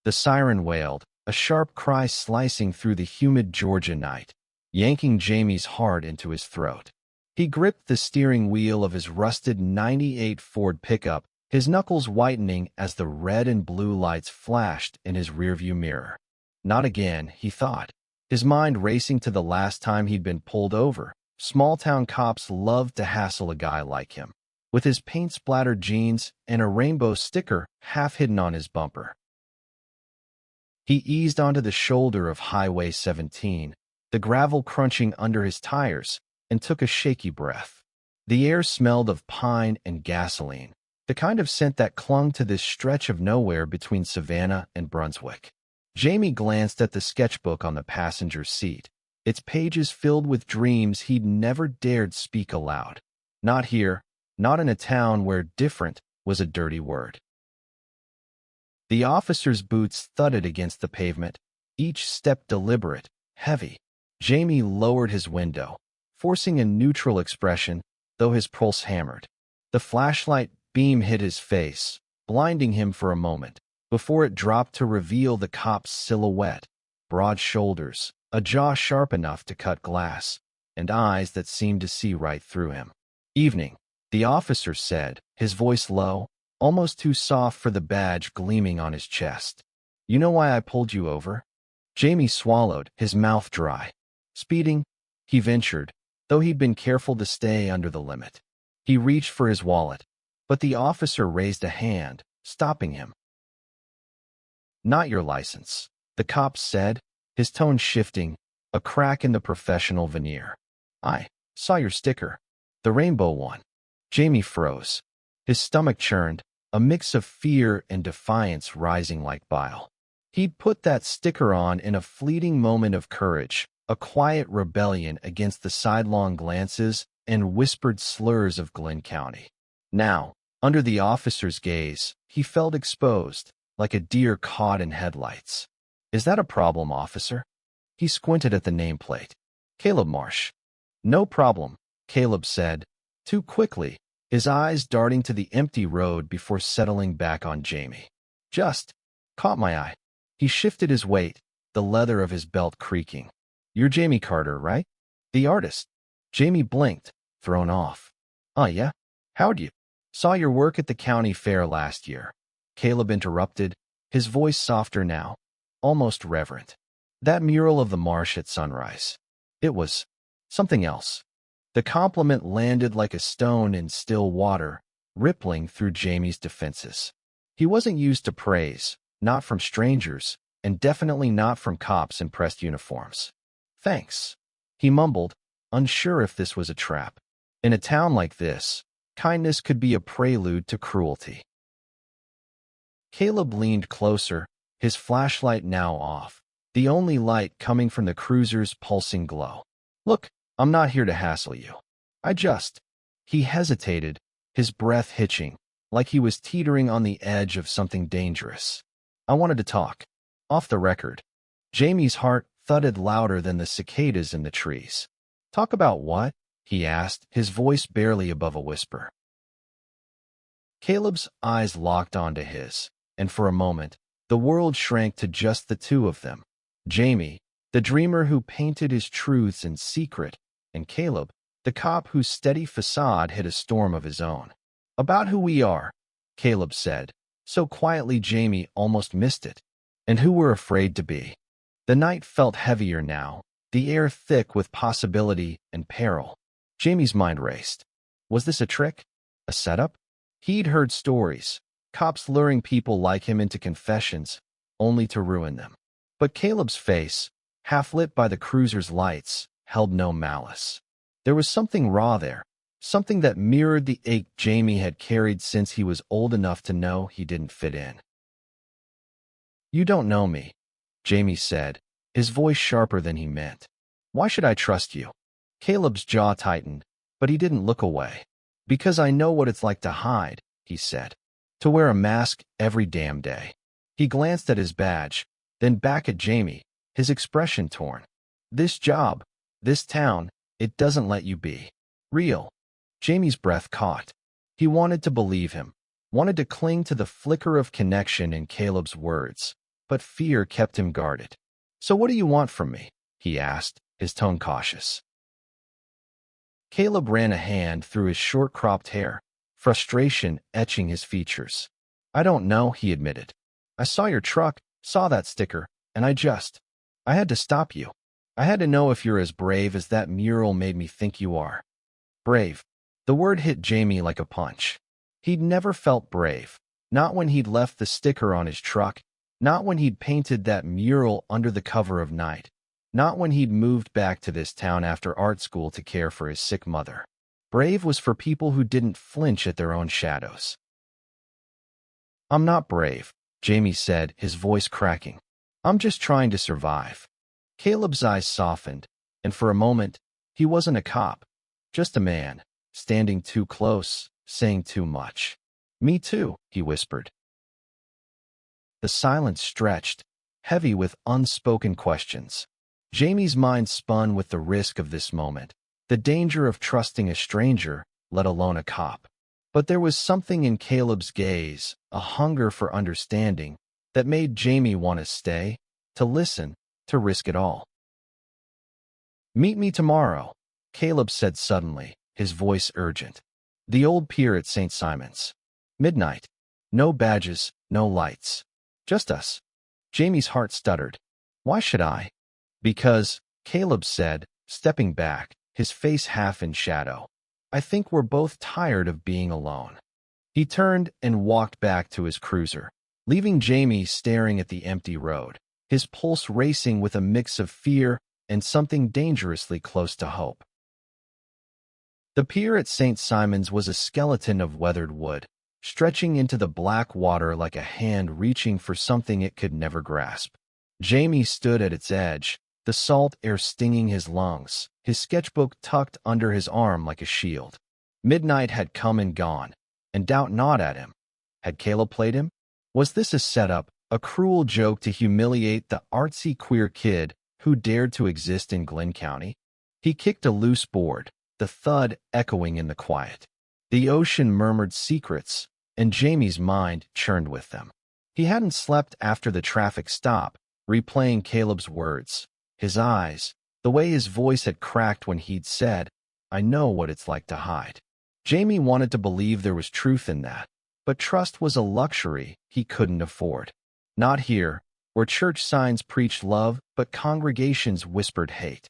The siren wailed, a sharp cry slicing through the humid Georgia night, yanking Jamie's heart into his throat. He gripped the steering wheel of his rusted '98 Ford pickup, his knuckles whitening as the red and blue lights flashed in his rearview mirror. Not again, he thought, his mind racing to the last time he'd been pulled over. Small-town cops loved to hassle a guy like him, with his paint-splattered jeans and a rainbow sticker half hidden on his bumper. He eased onto the shoulder of Highway 17, the gravel crunching under his tires, and took a shaky breath. The air smelled of pine and gasoline, the kind of scent that clung to this stretch of nowhere between Savannah and Brunswick. Jamie glanced at the sketchbook on the passenger seat, its pages filled with dreams he'd never dared speak aloud. Not here, not in a town where different was a dirty word. The officer's boots thudded against the pavement, each step deliberate, heavy. Jamie lowered his window, forcing a neutral expression, though his pulse hammered. The flashlight beam hit his face, blinding him for a moment, before it dropped to reveal the cop's silhouette, broad shoulders, a jaw sharp enough to cut glass, and eyes that seemed to see right through him. "Evening," the officer said, his voice low, almost too soft for the badge gleaming on his chest. "You know why I pulled you over?" Jamie swallowed, his mouth dry. "Speeding," he ventured, though he'd been careful to stay under the limit. He reached for his wallet, but the officer raised a hand, stopping him. "Not your license," the cop said, his tone shifting, a crack in the professional veneer. "I saw your sticker. The rainbow one." Jamie froze. His stomach churned, a mix of fear and defiance rising like bile. He'd put that sticker on in a fleeting moment of courage, a quiet rebellion against the sidelong glances and whispered slurs of Glenn County. Now, under the officer's gaze, he felt exposed, like a deer caught in headlights. "Is that a problem, officer?" He squinted at the nameplate. "Caleb Marsh." "No problem," Caleb said, too quickly, his eyes darting to the empty road before settling back on Jamie. "Just caught my eye." He shifted his weight, the leather of his belt creaking. "You're Jamie Carter, right? The artist?" Jamie blinked, thrown off. Yeah? How'd you?" "Saw your work at the county fair last year," Caleb interrupted, his voice softer now, almost reverent. "That mural of the marsh at sunrise. It was something else." The compliment landed like a stone in still water, rippling through Jamie's defenses. He wasn't used to praise, not from strangers, and definitely not from cops in pressed uniforms. "Thanks," he mumbled, unsure if this was a trap. In a town like this, kindness could be a prelude to cruelty. Caleb leaned closer, his flashlight now off, the only light coming from the cruiser's pulsing glow. "Look, I'm not here to hassle you. He hesitated, his breath hitching, like he was teetering on the edge of something dangerous. "I wanted to talk. Off the record." Jamie's heart thudded louder than the cicadas in the trees. "Talk about what?" he asked, his voice barely above a whisper. Caleb's eyes locked onto his, and for a moment, the world shrank to just the two of them. Jamie, the dreamer who painted his truths in secret, and Caleb, the cop whose steady facade hid a storm of his own. "About who we are," Caleb said, so quietly Jamie almost missed it, "and who we're afraid to be." The night felt heavier now, the air thick with possibility and peril. Jamie's mind raced. Was this a trick? A setup? He'd heard stories, cops luring people like him into confessions, only to ruin them. But Caleb's face, half lit by the cruiser's lights, held no malice. There was something raw there, something that mirrored the ache Jamie had carried since he was old enough to know he didn't fit in. "You don't know me," Jamie said, his voice sharper than he meant. "Why should I trust you?" Caleb's jaw tightened, but he didn't look away. "Because I know what it's like to hide," he said. "To wear a mask every damn day." He glanced at his badge, then back at Jamie, his expression torn. "This job, this town, it doesn't let you be real." Jamie's breath caught. He wanted to believe him, wanted to cling to the flicker of connection in Caleb's words, but fear kept him guarded. "So what do you want from me?" he asked, his tone cautious. Caleb ran a hand through his short-cropped hair, frustration etching his features. "I don't know," he admitted. "I saw your truck, saw that sticker, and I had to stop you. I had to know if you're as brave as that mural made me think you are." Brave. The word hit Jamie like a punch. He'd never felt brave. Not when he'd left the sticker on his truck, not when he'd painted that mural under the cover of night, not when he'd moved back to this town after art school to care for his sick mother. Brave was for people who didn't flinch at their own shadows. "I'm not brave," Jamie said, his voice cracking. "I'm just trying to survive." Caleb's eyes softened, and for a moment, he wasn't a cop, just a man, standing too close, saying too much. "Me too," he whispered. The silence stretched, heavy with unspoken questions. Jamie's mind spun with the risk of this moment, the danger of trusting a stranger, let alone a cop. But there was something in Caleb's gaze, a hunger for understanding, that made Jamie want to stay, to listen, to risk it all. "Meet me tomorrow," Caleb said suddenly, his voice urgent. "The old pier at St. Simon's. Midnight. No badges, no lights. Just us." Jamie's heart stuttered. "Why should I?" "Because," Caleb said, stepping back, his face half in shadow, "I think we're both tired of being alone." He turned and walked back to his cruiser, leaving Jamie staring at the empty road, his pulse racing with a mix of fear and something dangerously close to hope. The pier at St. Simon's was a skeleton of weathered wood, stretching into the black water like a hand reaching for something it could never grasp. Jamie stood at its edge, the salt air stinging his lungs, his sketchbook tucked under his arm like a shield. Midnight had come and gone, and doubt gnawed at him. Had Caleb played him? Was this a setup, a cruel joke to humiliate the artsy queer kid who dared to exist in Glenn County? He kicked a loose board, the thud echoing in the quiet. The ocean murmured secrets, and Jamie's mind churned with them. He hadn't slept after the traffic stop, replaying Caleb's words, his eyes, the way his voice had cracked when he'd said, "I know what it's like to hide." Jamie wanted to believe there was truth in that, but trust was a luxury he couldn't afford. Not here, where church signs preached love but congregations whispered hate.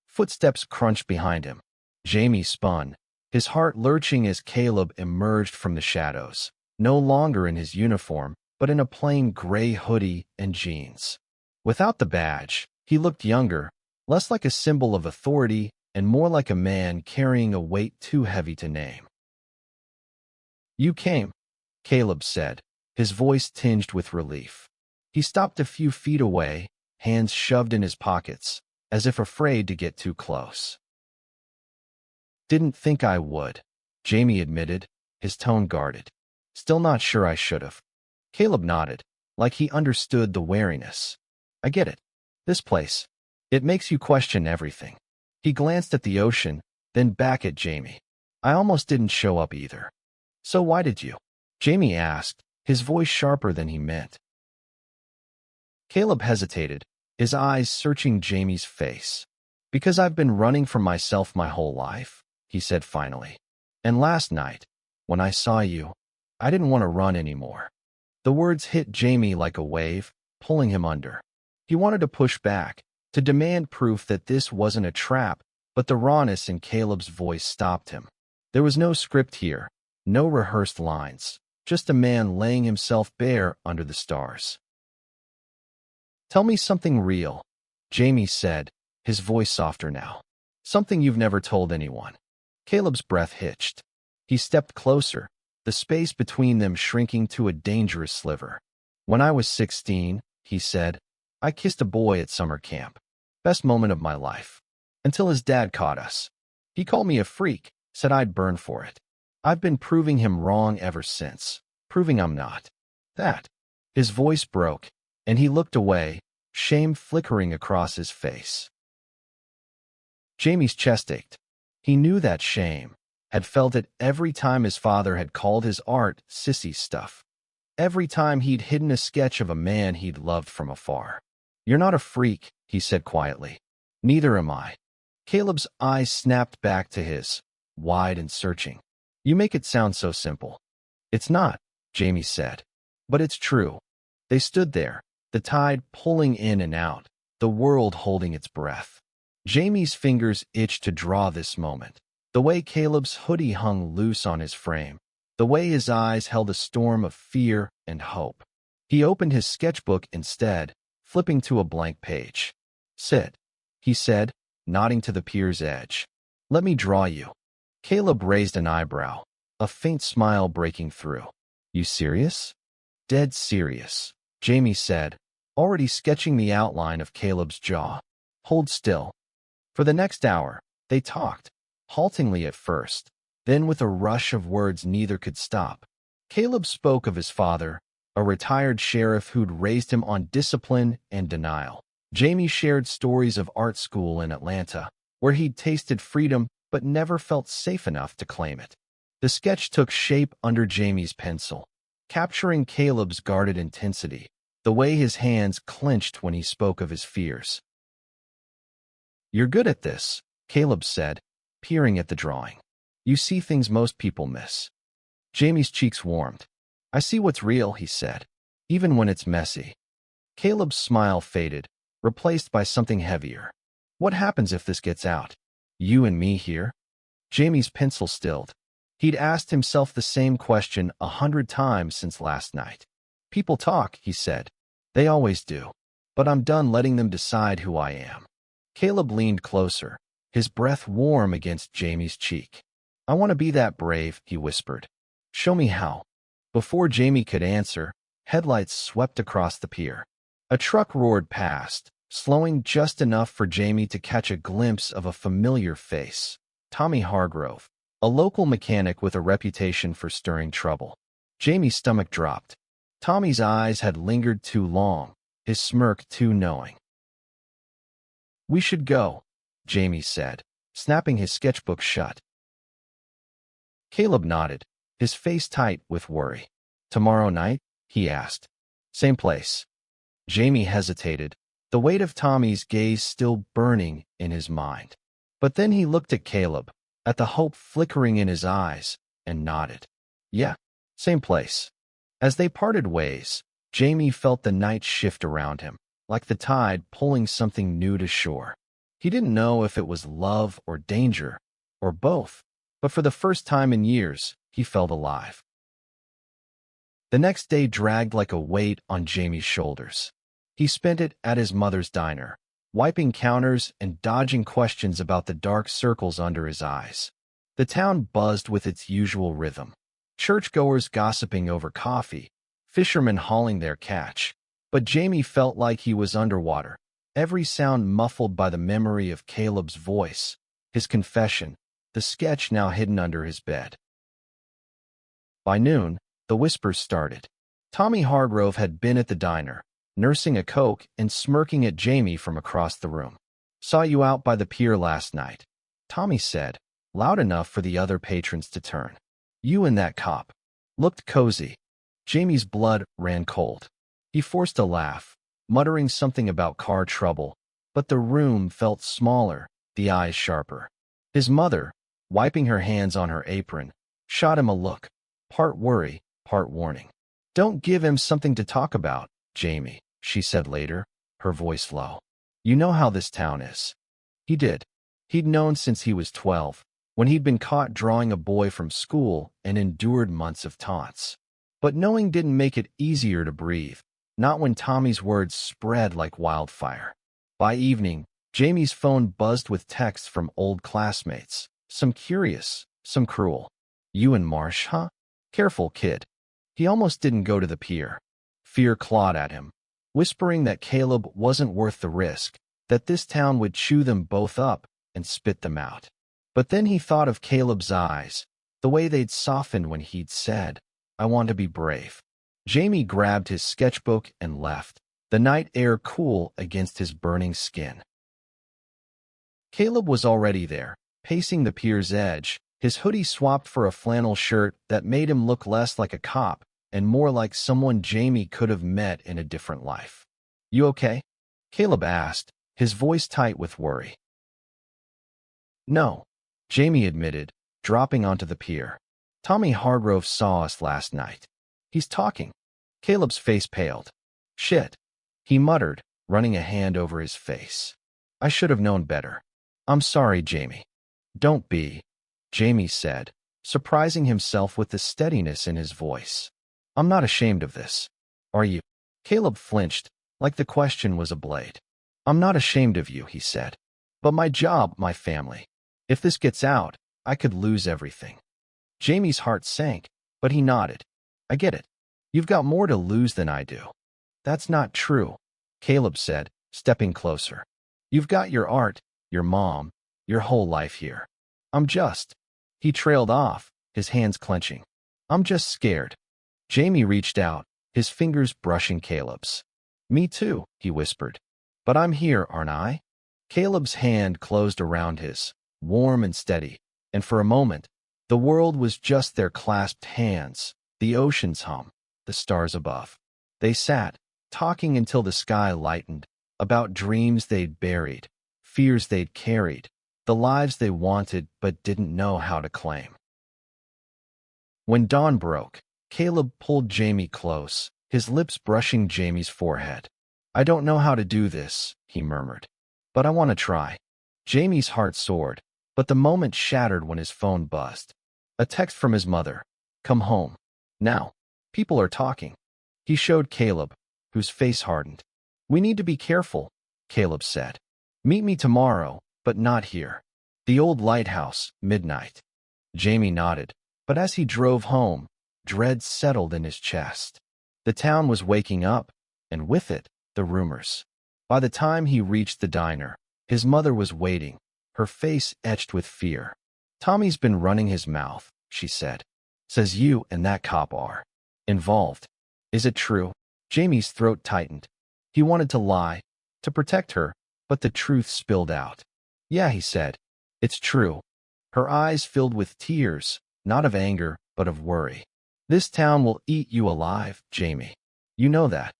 Footsteps crunched behind him. Jamie spun, his heart lurching as Caleb emerged from the shadows, no longer in his uniform, but in a plain gray hoodie and jeans. Without the badge, he looked younger, less like a symbol of authority and more like a man carrying a weight too heavy to name. "You came," Caleb said, his voice tinged with relief. He stopped a few feet away, hands shoved in his pockets, as if afraid to get too close. "Didn't think I would," Jamie admitted, his tone guarded. "Still not sure I should have." Caleb nodded, like he understood the wariness. "I get it. This place. It makes you question everything." He glanced at the ocean, then back at Jamie. "I almost didn't show up either." "So why did you?" Jamie asked, his voice sharper than he meant. Caleb hesitated, his eyes searching Jamie's face. "Because I've been running from myself my whole life," he said finally. "And last night, when I saw you, I didn't want to run anymore." The words hit Jamie like a wave, pulling him under. He wanted to push back, to demand proof that this wasn't a trap, but the rawness in Caleb's voice stopped him. There was no script here, no rehearsed lines, just a man laying himself bare under the stars. "Tell me something real," Jamie said, his voice softer now. "Something you've never told anyone." Caleb's breath hitched. He stepped closer, the space between them shrinking to a dangerous sliver. "When I was 16, he said, I kissed a boy at summer camp. Best moment of my life. Until his dad caught us. He called me a freak, said I'd burn for it. I've been proving him wrong ever since, proving I'm not. That." His voice broke, and he looked away, shame flickering across his face. Jamie's chest ached. He knew that shame, had felt it every time his father had called his art sissy stuff. Every time he'd hidden a sketch of a man he'd loved from afar. "You're not a freak," he said quietly. "Neither am I." Caleb's eyes snapped back to his, wide and searching. "You make it sound so simple." "It's not," Jamie said. "But it's true." They stood there, the tide pulling in and out, the world holding its breath. Jamie's fingers itched to draw this moment. The way Caleb's hoodie hung loose on his frame, the way his eyes held a storm of fear and hope. He opened his sketchbook instead, flipping to a blank page. "Sit," he said, nodding to the pier's edge. "Let me draw you." Caleb raised an eyebrow, a faint smile breaking through. "You serious?" "Dead serious," Jamie said, already sketching the outline of Caleb's jaw. "Hold still." For the next hour, they talked, haltingly at first, then with a rush of words neither could stop. Caleb spoke of his father, a retired sheriff who'd raised him on discipline and denial. Jamie shared stories of art school in Atlanta, where he'd tasted freedom but never felt safe enough to claim it. The sketch took shape under Jamie's pencil, capturing Caleb's guarded intensity, the way his hands clenched when he spoke of his fears. "You're good at this," Caleb said, peering at the drawing. "You see things most people miss." Jamie's cheeks warmed. "I see what's real," he said, "even when it's messy." Caleb's smile faded, replaced by something heavier. "What happens if this gets out? You and me here?" Jamie's pencil stilled. He'd asked himself the same question 100 times since last night. "People talk," he said. "They always do. But I'm done letting them decide who I am." Caleb leaned closer, his breath warm against Jamie's cheek. "I want to be that brave," he whispered. "Show me how." Before Jamie could answer, headlights swept across the pier. A truck roared past, slowing just enough for Jamie to catch a glimpse of a familiar face. Tommy Hargrove, a local mechanic with a reputation for stirring trouble. Jamie's stomach dropped. Tommy's eyes had lingered too long, his smirk too knowing. "We should go," Jamie said, snapping his sketchbook shut. Caleb nodded, his face tight with worry. "Tomorrow night?" he asked. "Same place." Jamie hesitated, the weight of Tommy's gaze still burning in his mind. But then he looked at Caleb, at the hope flickering in his eyes, and nodded. "Yeah, same place." As they parted ways, Jamie felt the night shift around him, like the tide pulling something new to shore. He didn't know if it was love or danger, or both, but for the first time in years, he felt alive. The next day dragged like a weight on Jamie's shoulders. He spent it at his mother's diner, wiping counters and dodging questions about the dark circles under his eyes. The town buzzed with its usual rhythm. Churchgoers gossiping over coffee, fishermen hauling their catch. But Jamie felt like he was underwater, every sound muffled by the memory of Caleb's voice, his confession, the sketch now hidden under his bed. By noon, the whispers started. Tommy Hargrove had been at the diner, nursing a Coke and smirking at Jamie from across the room. "Saw you out by the pier last night," Tommy said, loud enough for the other patrons to turn. "You and that cop. Looked cozy." Jamie's blood ran cold. He forced a laugh, muttering something about car trouble, but the room felt smaller, the eyes sharper. His mother, wiping her hands on her apron, shot him a look, part worry, part warning. "Don't give him something to talk about, Jamie," she said later, her voice low. "You know how this town is." He did. He'd known since he was 12, when he'd been caught drawing a boy from school and endured months of taunts. But knowing didn't make it easier to breathe, not when Tommy's words spread like wildfire. By evening, Jamie's phone buzzed with texts from old classmates, some curious, some cruel. "You and Marsh, huh? Careful, kid." He almost didn't go to the pier. Fear clawed at him, whispering that Caleb wasn't worth the risk, that this town would chew them both up and spit them out. But then he thought of Caleb's eyes, the way they'd softened when he'd said, "I want to be brave." Jamie grabbed his sketchbook and left, the night air cool against his burning skin. Caleb was already there, pacing the pier's edge, his hoodie swapped for a flannel shirt that made him look less like a cop and more like someone Jamie could have met in a different life. "You okay?" Caleb asked, his voice tight with worry. "No," Jamie admitted, dropping onto the pier. "Tommy Hargrove saw us last night. He's talking." Caleb's face paled. "Shit," he muttered, running a hand over his face. "I should have known better. I'm sorry, Jamie." "Don't be," Jamie said, surprising himself with the steadiness in his voice. "I'm not ashamed of this. Are you?" Caleb flinched, like the question was a blade. "I'm not ashamed of you," he said. "But my job, my family. If this gets out, I could lose everything." Jamie's heart sank, but he nodded. "I get it. You've got more to lose than I do." "That's not true," Caleb said, stepping closer. "You've got your art, your mom, your whole life here. I'm just—" He trailed off, his hands clenching. "I'm just scared." Jamie reached out, his fingers brushing Caleb's. "Me too," he whispered. "But I'm here, aren't I?" Caleb's hand closed around his, warm and steady, and for a moment, the world was just their clasped hands, the ocean's hum, the stars above. They sat, talking until the sky lightened, about dreams they'd buried, fears they'd carried, the lives they wanted but didn't know how to claim. When dawn broke, Caleb pulled Jamie close, his lips brushing Jamie's forehead. "I don't know how to do this," he murmured, "but I want to try." Jamie's heart soared, but the moment shattered when his phone buzzed. A text from his mother. "Come home. Now. People are talking." He showed Caleb, whose face hardened. "We need to be careful," Caleb said. "Meet me tomorrow, but not here. The old lighthouse, midnight." Jamie nodded, but as he drove home, dread settled in his chest. The town was waking up, and with it, the rumors. By the time he reached the diner, his mother was waiting, her face etched with fear. "Tommy's been running his mouth," she said. "Says you and that cop are involved." "Is it true?" Jamie's throat tightened. He wanted to lie, to protect her, but the truth spilled out. "Yeah," he said. "It's true." Her eyes filled with tears, not of anger, but of worry. "This town will eat you alive, Jamie. You know that."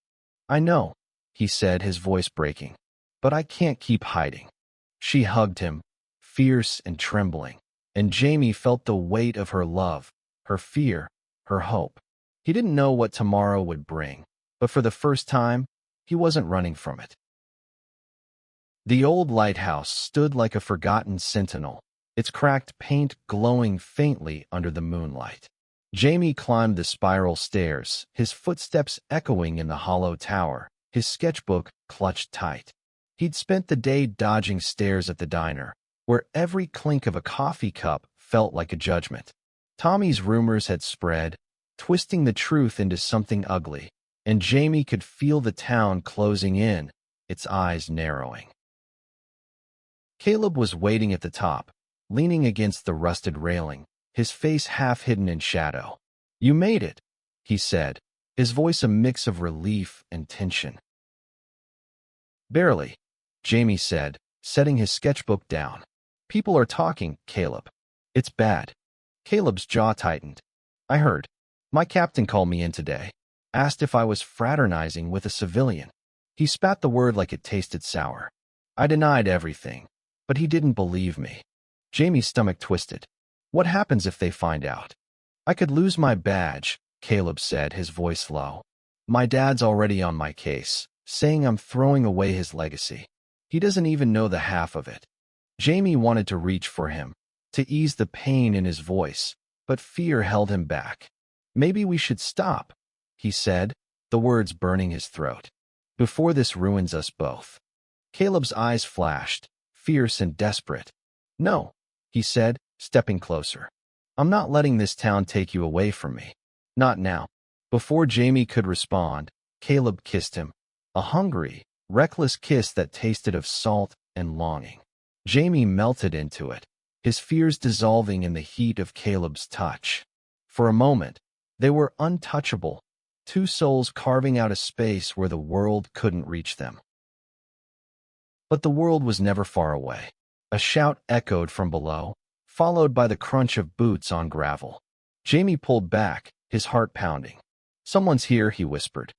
"I know," he said, his voice breaking. "But I can't keep hiding." She hugged him, fierce and trembling, and Jamie felt the weight of her love, her fear, her hope. He didn't know what tomorrow would bring, but for the first time, he wasn't running from it. The old lighthouse stood like a forgotten sentinel, its cracked paint glowing faintly under the moonlight. Jamie climbed the spiral stairs, his footsteps echoing in the hollow tower, his sketchbook clutched tight. He'd spent the day dodging stares at the diner, where every clink of a coffee cup felt like a judgment. Tommy's rumors had spread, twisting the truth into something ugly, and Jamie could feel the town closing in, its eyes narrowing. Caleb was waiting at the top, leaning against the rusted railing, his face half hidden in shadow. "You made it," he said, his voice a mix of relief and tension. "Barely," Jamie said, setting his sketchbook down. "People are talking, Caleb. It's bad." Caleb's jaw tightened. "I heard. My captain called me in today. Asked if I was fraternizing with a civilian." He spat the word like it tasted sour. "I denied everything, but he didn't believe me." Jamie's stomach twisted. "What happens if they find out?" "I could lose my badge," Caleb said, his voice low. "My dad's already on my case, saying I'm throwing away his legacy. He doesn't even know the half of it." Jamie wanted to reach for him, to ease the pain in his voice, but fear held him back. "Maybe we should stop," he said, the words burning his throat, "before this ruins us both." Caleb's eyes flashed, fierce and desperate. "No," he said, stepping closer. "I'm not letting this town take you away from me. Not now." Before Jamie could respond, Caleb kissed him, a hungry, reckless kiss that tasted of salt and longing. Jamie melted into it, his fears dissolving in the heat of Caleb's touch. For a moment, they were untouchable, two souls carving out a space where the world couldn't reach them. But the world was never far away. A shout echoed from below, followed by the crunch of boots on gravel. Jamie pulled back, his heart pounding. Someone's here, he whispered.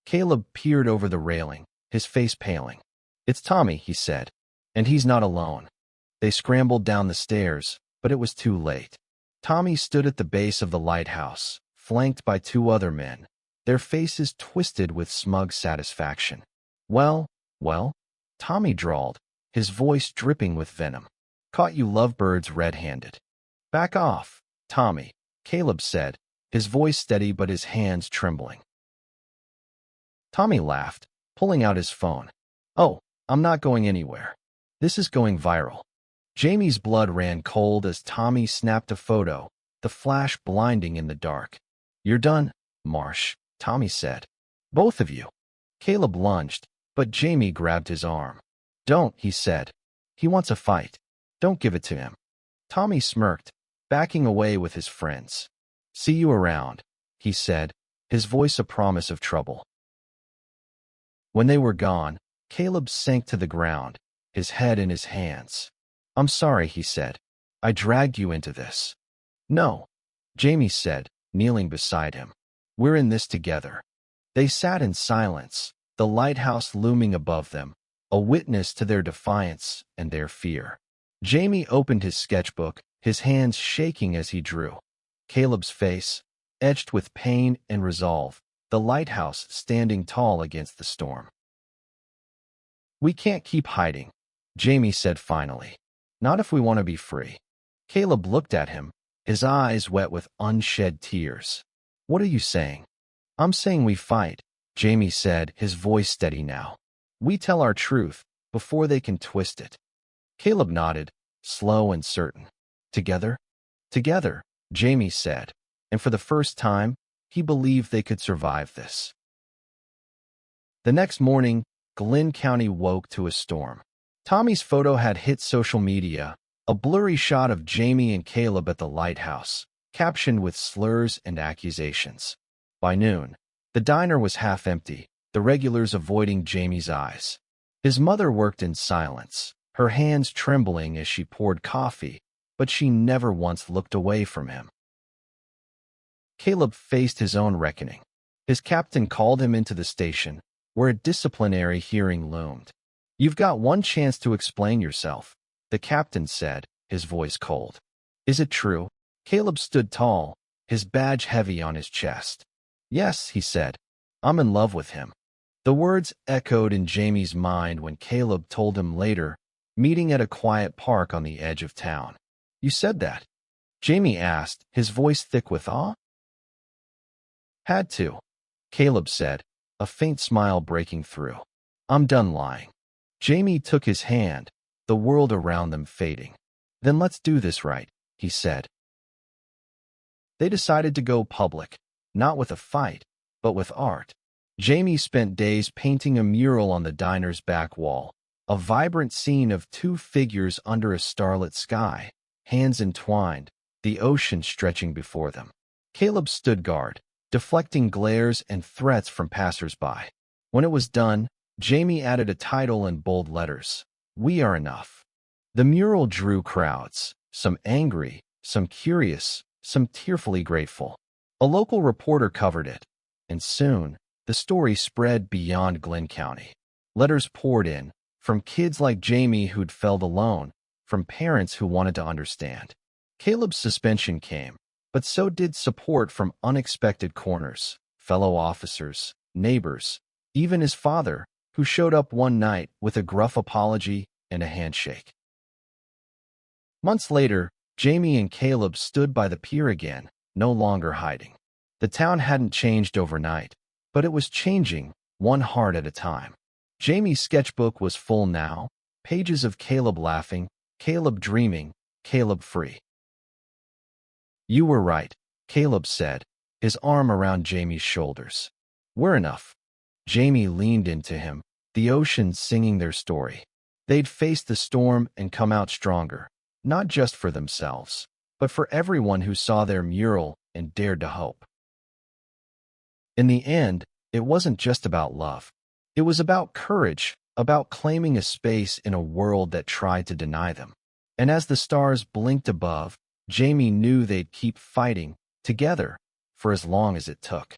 Caleb peered over the railing, his face paling. It's Tommy, he said, and he's not alone. They scrambled down the stairs, but it was too late. Tommy stood at the base of the lighthouse, flanked by two other men, their faces twisted with smug satisfaction. Well, Tommy drawled, his voice dripping with venom. Caught you lovebirds red-handed. Back off, Tommy, Caleb said, his voice steady but his hands trembling. Tommy laughed, pulling out his phone. Oh, I'm not going anywhere. This is going viral. Jamie's blood ran cold as Tommy snapped a photo, the flash blinding in the dark. You're done, Marsh, Tommy said. Both of you. Caleb lunged, but Jamie grabbed his arm. Don't, he said. He wants a fight. Don't give it to him. Tommy smirked, backing away with his friends. See you around, he said, his voice a promise of trouble. When they were gone, Caleb sank to the ground, his head in his hands. I'm sorry, he said. I dragged you into this. No, Jamie said, kneeling beside him. We're in this together. They sat in silence, the lighthouse looming above them, a witness to their defiance and their fear. Jamie opened his sketchbook, his hands shaking as he drew. Caleb's face, etched with pain and resolve, the lighthouse standing tall against the storm. We can't keep hiding, Jamie said finally. Not if we want to be free. Caleb looked at him, his eyes wet with unshed tears. What are you saying? I'm saying we fight, Jamie said, his voice steady now. We tell our truth before they can twist it. Caleb nodded, slow and certain. Together? Together, Jamie said, and for the first time, he believed they could survive this. The next morning, Glenn County woke to a storm. Tommy's photo had hit social media, a blurry shot of Jamie and Caleb at the lighthouse, captioned with slurs and accusations. By noon, the diner was half empty, the regulars avoiding Jamie's eyes. His mother worked in silence, her hands trembling as she poured coffee, but she never once looked away from him. Caleb faced his own reckoning. His captain called him into the station, where a disciplinary hearing loomed. You've got one chance to explain yourself, the captain said, his voice cold. Is it true? Caleb stood tall, his badge heavy on his chest. Yes, he said. I'm in love with him. The words echoed in Jamie's mind when Caleb told him later, meeting at a quiet park on the edge of town. You said that? Jamie asked, his voice thick with awe. Had to, Caleb said, a faint smile breaking through. I'm done lying. Jamie took his hand, the world around them fading. Then let's do this right, he said. They decided to go public, not with a fight, but with art. Jamie spent days painting a mural on the diner's back wall, a vibrant scene of two figures under a starlit sky, hands entwined, the ocean stretching before them. Caleb stood guard, deflecting glares and threats from passers-by. When it was done, Jamie added a title in bold letters, We Are Enough. The mural drew crowds, some angry, some curious, some tearfully grateful. A local reporter covered it, and soon, the story spread beyond Glenn County. Letters poured in, from kids like Jamie who'd felt alone, from parents who wanted to understand. Caleb's suspension came, but so did support from unexpected corners, fellow officers, neighbors, even his father, who showed up one night with a gruff apology and a handshake. Months later, Jamie and Caleb stood by the pier again, no longer hiding. The town hadn't changed overnight, but it was changing, one heart at a time. Jamie's sketchbook was full now, pages of Caleb laughing, Caleb dreaming, Caleb free. You were right, Caleb said, his arm around Jamie's shoulders. We're enough. Jamie leaned into him, the ocean singing their story. They'd faced the storm and come out stronger, not just for themselves, but for everyone who saw their mural and dared to hope. In the end, it wasn't just about love. It was about courage, about claiming a space in a world that tried to deny them. And as the stars blinked above, Jamie knew they'd keep fighting, together, for as long as it took.